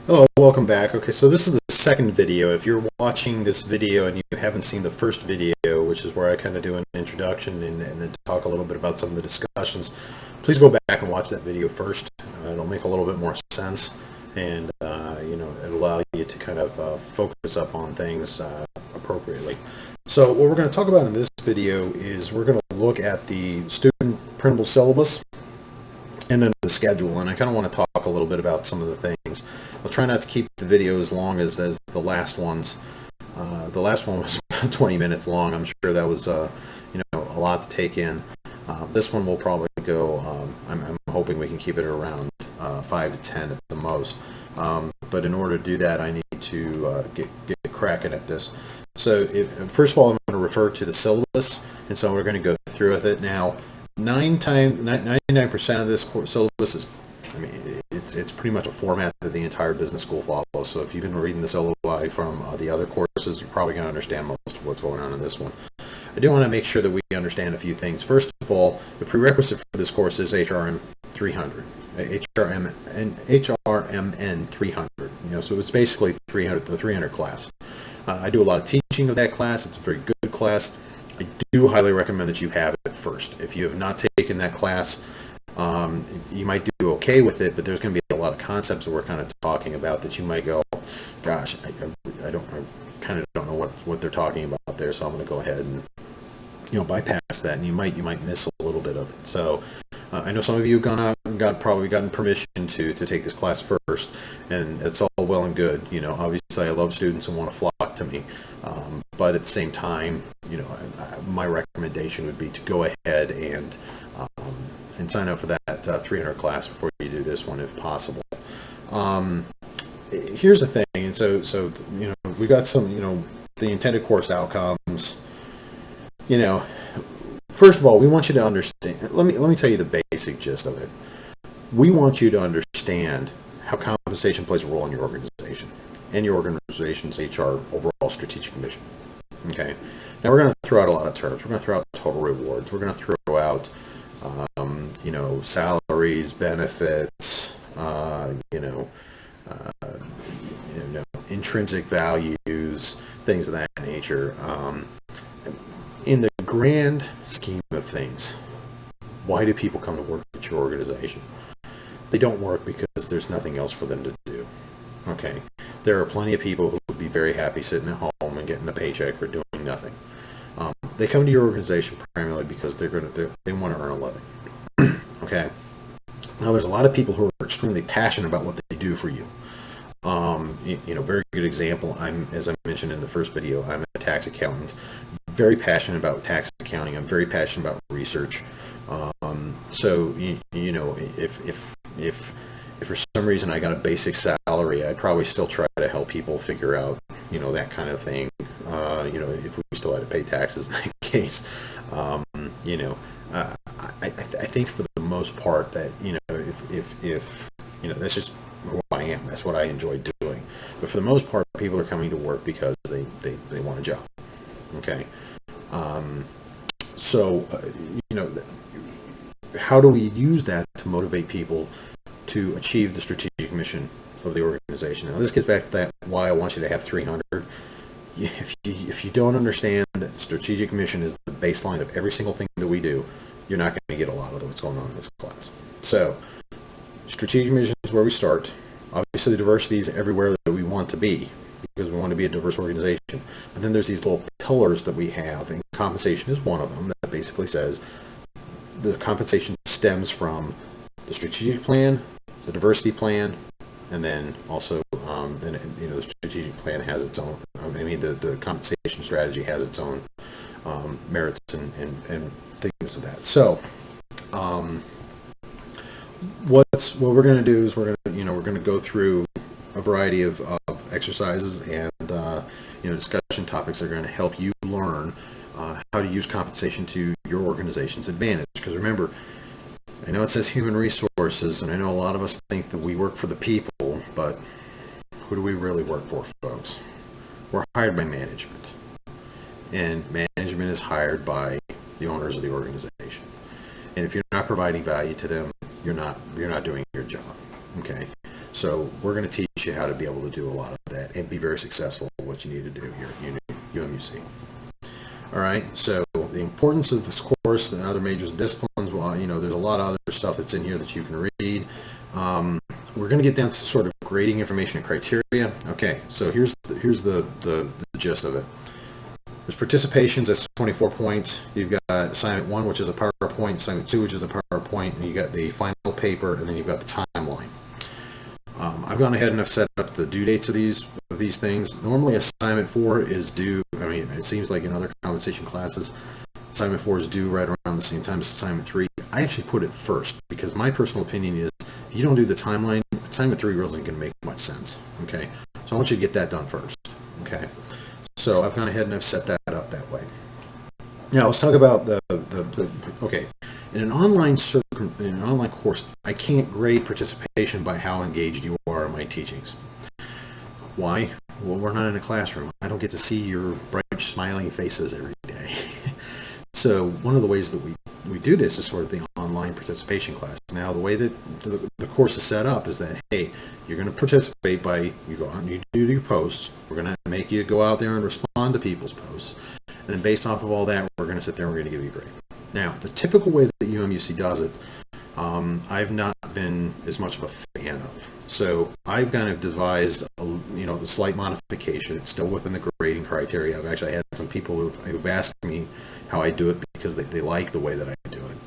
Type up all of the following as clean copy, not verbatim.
Hello, welcome back. Okay, so this is the second video. If you're watching this video and you haven't seen the first video, which is where I kind of do an introduction and then talk a little bit about some of the discussions, please go back and watch that video first. It'll make a little bit more sense, and it'll allow you to kind of focus up on things appropriately. So what we're going to talk about in this video is we're going to look at the student printable syllabus and then the schedule, and I kind of want to talk a little bit about some of the things. I'll try not to keep the video as long as the last ones. The last one was about 20 minutes long. I'm sure that was a lot to take in. This one will probably go, I'm hoping we can keep it around 5 to 10 at the most. But in order to do that, I need to get cracking at this. So first of all, I'm going to refer to the syllabus, and so we're going to go through with it. Now, 99% of this syllabus is, it's pretty much a format that the entire business school follows. So if you've been reading the syllabi from the other courses, you're probably going to understand most of what's going on in this one. I do want to make sure that we understand a few things. First of all, the prerequisite for this course is HRM 300, HRMN 300. So it's basically 300, the 300 class. I do a lot of teaching of that class. It's a very good class. I do highly recommend that you have it first. If you have not taken that class, you might do okay with it, but there's going to be a lot of concepts that we're kind of talking about that you might go, gosh, I kind of don't know what they're talking about there, so I'm going to go ahead and bypass that, and you might miss a little bit of it. So I know some of you have gone out and probably gotten permission to take this class first, and it's all well and good. Obviously I love students who want to flock to me, but at the same time, my recommendation would be to go ahead and sign up for that 300 class before you do this one, if possible. Here's the thing, and so we got some the intended course outcomes. First of all, we want you to understand. Let me tell you the basic gist of it. We want you to understand how compensation plays a role in your organization and your organization's HR overall strategic mission. Okay. Now we're going to throw out a lot of terms. We're going to throw out total rewards. We're going to throw out salaries, benefits, intrinsic values, things of that nature. In the grand scheme of things, why do people come to work at your organization? They don't work because there's nothing else for them to do. Okay, there are plenty of people who would be very happy sitting at home and getting a paycheck for doing nothing. They come to your organization primarily because they want to earn a living. Okay. Now, there's a lot of people who are extremely passionate about what they do for you. Very good example. As I mentioned in the first video, I'm a tax accountant. Very passionate about tax accounting. I'm very passionate about research. So if for some reason I got a basic salary, I'd probably still try to help people figure out that kind of thing. If we still had to pay taxes in that case. I think for the most part that if that's just who I am. That's what I enjoy doing. But for the most part, people are coming to work because they want a job. Okay. How do we use that to motivate people to achieve the strategic mission of the organization? Now, this gets back to that why I want you to have 300. If you don't understand that strategic mission is the baseline of every single thing that we do, you're not going to get a lot of what's going on in this class. So, strategic mission is where we start. Obviously, the diversity is everywhere that we want to be because we want to be a diverse organization. And then there's these little pillars that we have, and compensation is one of them that basically says the compensation stems from the strategic plan, the diversity plan, and then also the strategic plan has its own. The compensation strategy has its own merits and things of that. So, what we're going to do is we're going to go through a variety of exercises and discussion topics that are going to help you learn how to use compensation to your organization's advantage. Because remember, I know it says human resources, and I know a lot of us think that we work for the people, but who do we really work for, folks? We're hired by management, and management is hired by the owners of the organization. And if you're not providing value to them, you're not doing your job. Okay. So we're going to teach you how to be able to do a lot of that and be very successful at what you need to do here at UMUC. All right, so the importance of this course and other majors and disciplines, well, you know, there's a lot of other stuff that's in here that you can read. We're going to get down to sort of grading information and criteria. Okay, so here's the gist of it. There's participations, that's 24 points. You've got assignment 1, which is a PowerPoint, assignment 2, which is a PowerPoint, and you got the final paper, and then you've got the timeline. I've gone ahead and I've set up the due dates of these things. Normally assignment 4 is due, I mean, it seems like in other compensation classes, assignment 4 is due right around the same time as assignment 3. I actually put it first because my personal opinion is if you don't do the timeline, assignment 3 really isn't going to make much sense. Okay, so I want you to get that done first. Okay, so I've gone ahead and I've set that up that way. Now let's talk about okay. In an online course, I can't grade participation by how engaged you are in my teachings. Why? Well, we're not in a classroom. I don't get to see your bright, smiling faces every day. So one of the ways that we do this is sort of the online participation class. Now, the way that the course is set up is that, hey, you're going to participate by, you go out and you do your posts. We're going to make you go out there and respond to people's posts. And then based off of all that, we're going to sit there and we're going to give you a grade. Now, the typical way that UMUC does it, I've not been as much of a fan of. So I've kind of devised, the slight modification. It's still within the grading criteria. I've actually had some people who've asked me how I do it because they like the way that I do it.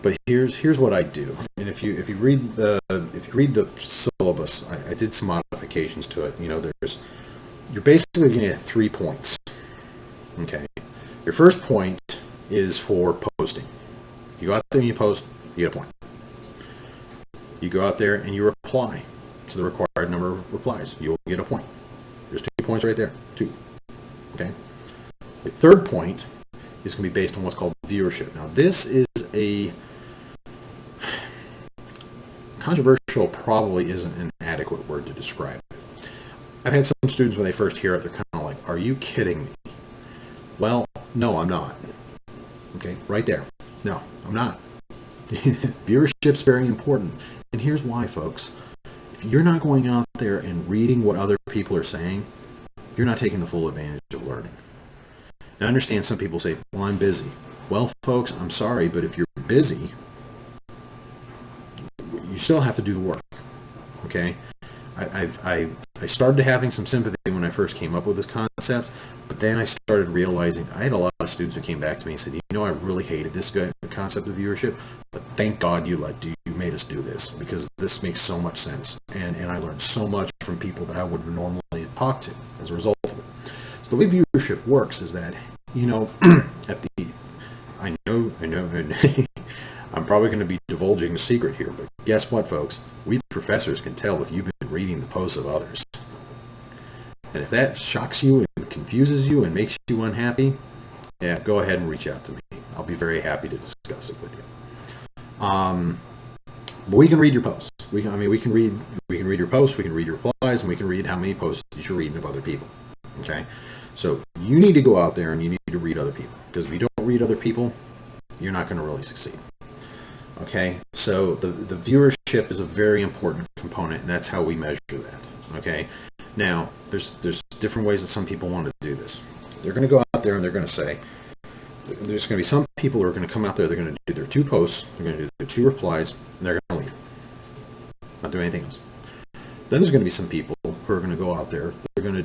But here's what I do. And if you read the syllabus, I did some modifications to it. You know, you're basically going to get 3 points. Okay, your first point is for posting. You go out there and you post, you get a point. You go out there and you reply to the required number of replies, you'll get a point. There's 2 points right there, 2. Okay. The third point is going to be based on what's called viewership. Now, this is a controversial, probably isn't an adequate word to describe it. I've had some students when they first hear it, they're kind of like, "Are you kidding me?" Well, no, I'm not. Okay, right there. No, I'm not. Viewership's very important. And here's why, folks. If you're not going out there and reading what other people are saying, you're not taking the full advantage of learning. Now, I understand some people say, "Well, I'm busy." Well, folks, I'm sorry, but if you're busy, you still have to do the work. Okay? I started having some sympathy when I first came up with this concept, but then I started realizing I had a lot of students who came back to me and said, "You know, I really hated this concept of viewership, but thank God you made us do this, because this makes so much sense, and I learned so much from people that I would normally have talked to as a result of it." So the way viewership works is that, you know, I know, I'm probably going to be divulging a secret here, but guess what, folks? We professors can tell if you've been reading the posts of others. And if that shocks you and confuses you and makes you unhappy, yeah, go ahead and reach out to me. I'll be very happy to discuss it with you. But we can read your posts. We can read your posts, we can read your replies, and we can read how many posts you're reading of other people. Okay? So you need to go out there and you need to read other people, because if you don't read other people, you're not going to really succeed. Okay, so the viewership is a very important component, and that's how we measure that. Okay, now there's different ways that some people want to do this. They're going to go out there and they're going to say, there's going to be some people who are going to come out there, they're going to do their 2 posts, they're going to do their 2 replies, and they're going to leave, not do anything else. Then there's going to be some people who are going to go out there, they're going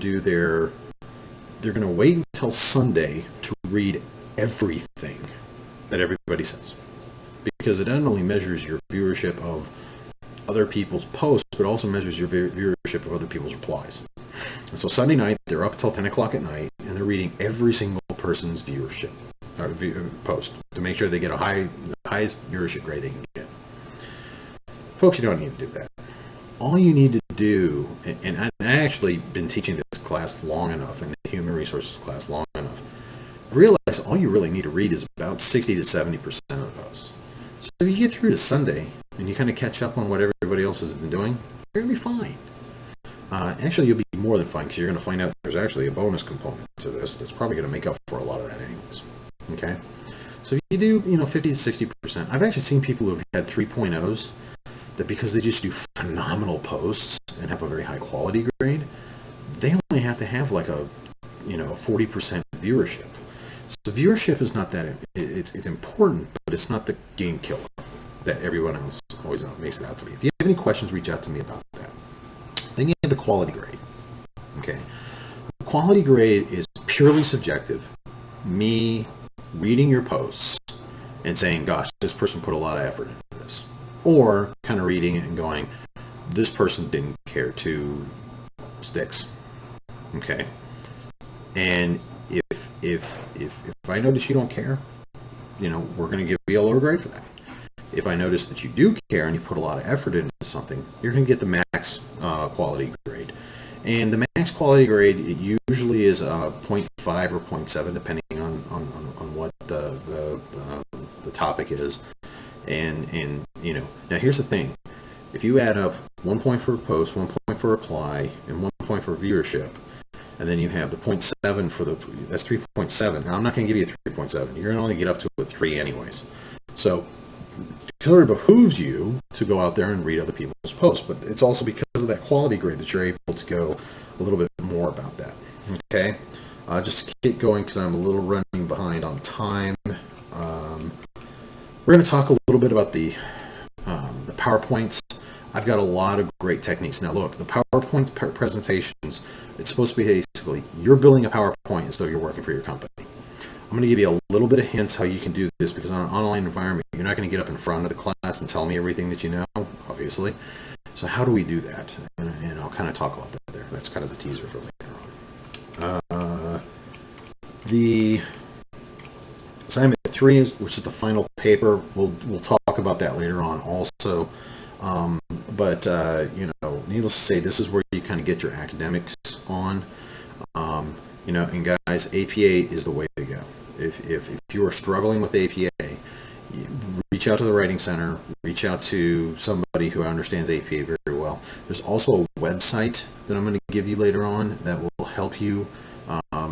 to wait until Sunday to read everything that everybody says. Because it not only measures your viewership of other people's posts, but also measures your viewership of other people's replies. And so Sunday night, they're up until 10 o'clock at night, and they're reading every single person's viewership or post to make sure they get the highest viewership grade they can get. Folks, you don't need to do that. All you need to do, and I've actually been teaching this class long enough, and the human resources class long enough, I realize all you really need to read is about 60 to 70% of the posts. So if you get through to Sunday and you kind of catch up on what everybody else has been doing, you're going to be fine. Actually, you'll be more than fine, because you're going to find out there's actually a bonus component to this that's probably going to make up for a lot of that anyways. Okay? So if you do, 50 to 60%, I've actually seen people who've had 3.0s, that because they just do phenomenal posts and have a very high quality grade, they only have to have like a 40% viewership. So viewership is not that, it's important, but it's not the game killer that everyone else always makes it out to be. If you have any questions, reach out to me about that. Then you have the quality grade. Okay, the quality grade is purely subjective. Me reading your posts and saying, gosh, this person put a lot of effort into this. Or kind of reading it and going, this person didn't care 2 sticks. Okay. And if I notice you don't care, we're going to give you a lower grade for that. If I notice that you do care and you put a lot of effort into something, you're going to get the max quality grade. And the max quality grade, it usually is 0.5 or 0.7, depending on what the topic is. And now here's the thing. If you add up 1 point for post, 1 point for reply, and 1 point for viewership, and then you have the 0.7 for that's 3.7. Now I'm not going to give you a 3.7. You're going to only get up to a 3 anyways. So it sort of behooves you to go out there and read other people's posts, but it's also because of that quality grade that you're able to go a little bit more about that. Okay, just to get going because I'm a little running behind on time. We're going to talk a little bit about the PowerPoints. I've got a lot of great techniques. Now look, the PowerPoint presentations, it's supposed to be basically, you're building a PowerPoint as though you're working for your company. I'm going to give you a little bit of hints how you can do this, because on an online environment, you're not going to get up in front of the class and tell me everything that you know, obviously. So how do we do that? And I'll kind of talk about that there. That's kind of the teaser for later on. The assignment 3, which is the final paper, we'll talk about that later on also. But needless to say, this is where you kind of get your academics on. And guys, APA is the way to go. If you are struggling with APA, reach out to the Writing Center, reach out to somebody who understands APA very well. There's also a website that I'm going to give you later on that will help you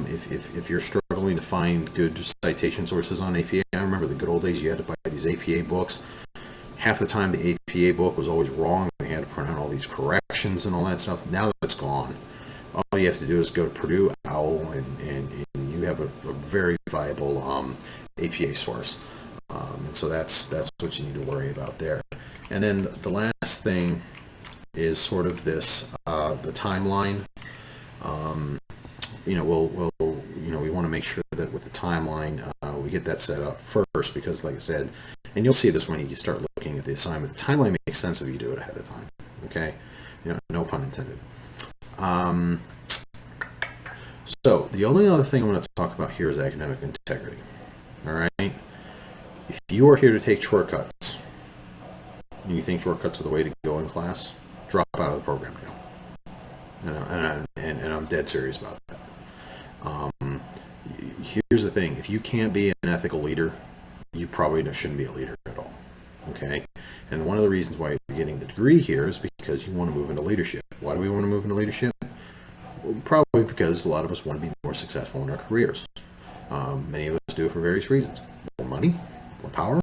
if you're struggling to find good citation sources on APA. I remember the good old days, you had to buy these APA books. Half the time the APA book was always wrong. They had to print out all these corrections and all that stuff. Now that's gone. All you have to do is go to Purdue, OWL, and you have a very viable APA source. And so that's what you need to worry about there. And then the last thing is sort of this the timeline. We want to make sure that with the timeline we get that set up first, because like I said, and you'll see this when you start looking at the assignment, the timeline makes sense if you do it ahead of time. Okay, no pun intended. So the only other thing I'm going to talk about here is academic integrity. All right, if you are here to take shortcuts and you think shortcuts are the way to go in class, drop out of the program now. And I'm dead serious about that. Here's the thing: if you can't be an ethical leader, you probably shouldn't be a leader at all. Okay, and one of the reasons why you're getting the degree here is because you want to move into leadership. Why do we want to move into leadership? Well, probably because a lot of us want to be more successful in our careers. Many of us do it for various reasons: more money, more power,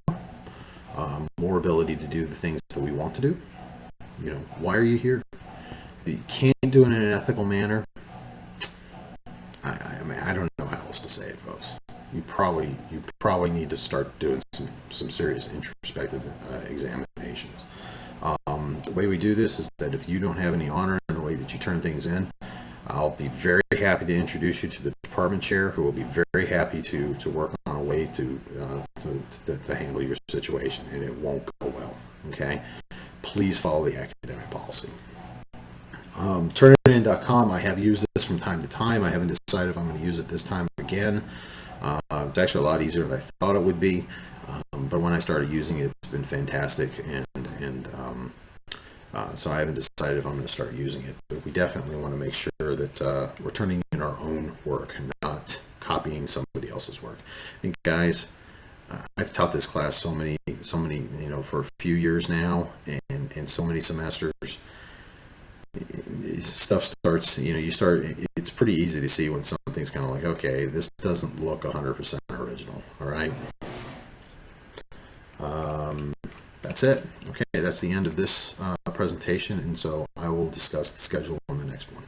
more ability to do the things that we want to do. Why are you here? If you can't do it in an ethical manner, I don't know how else to say it, folks. You probably need to start doing some serious introspective examinations. The way we do this is that if you don't have any honor in the way that you turn things in, I'll be very happy to introduce you to the department chair, who will be very happy to work on a way to handle your situation, and it won't go well. Okay, please follow the academic policy. Turnitin.com, I have used this from time to time. I haven't decided if I'm going to use it this time again. It's actually a lot easier than I thought it would be, but when I started using it, it's been fantastic, and so I haven't decided if I'm going to start using it. But we definitely want to make sure that we're turning in our own work and not copying somebody else's work. And guys, I've taught this class so many, for a few years now, and so many semesters. Stuff starts, it's pretty easy to see when something's kind of like, okay, this doesn't look 100% original. All right. that's it. Okay, that's the end of this presentation, and so I will discuss the schedule on the next one.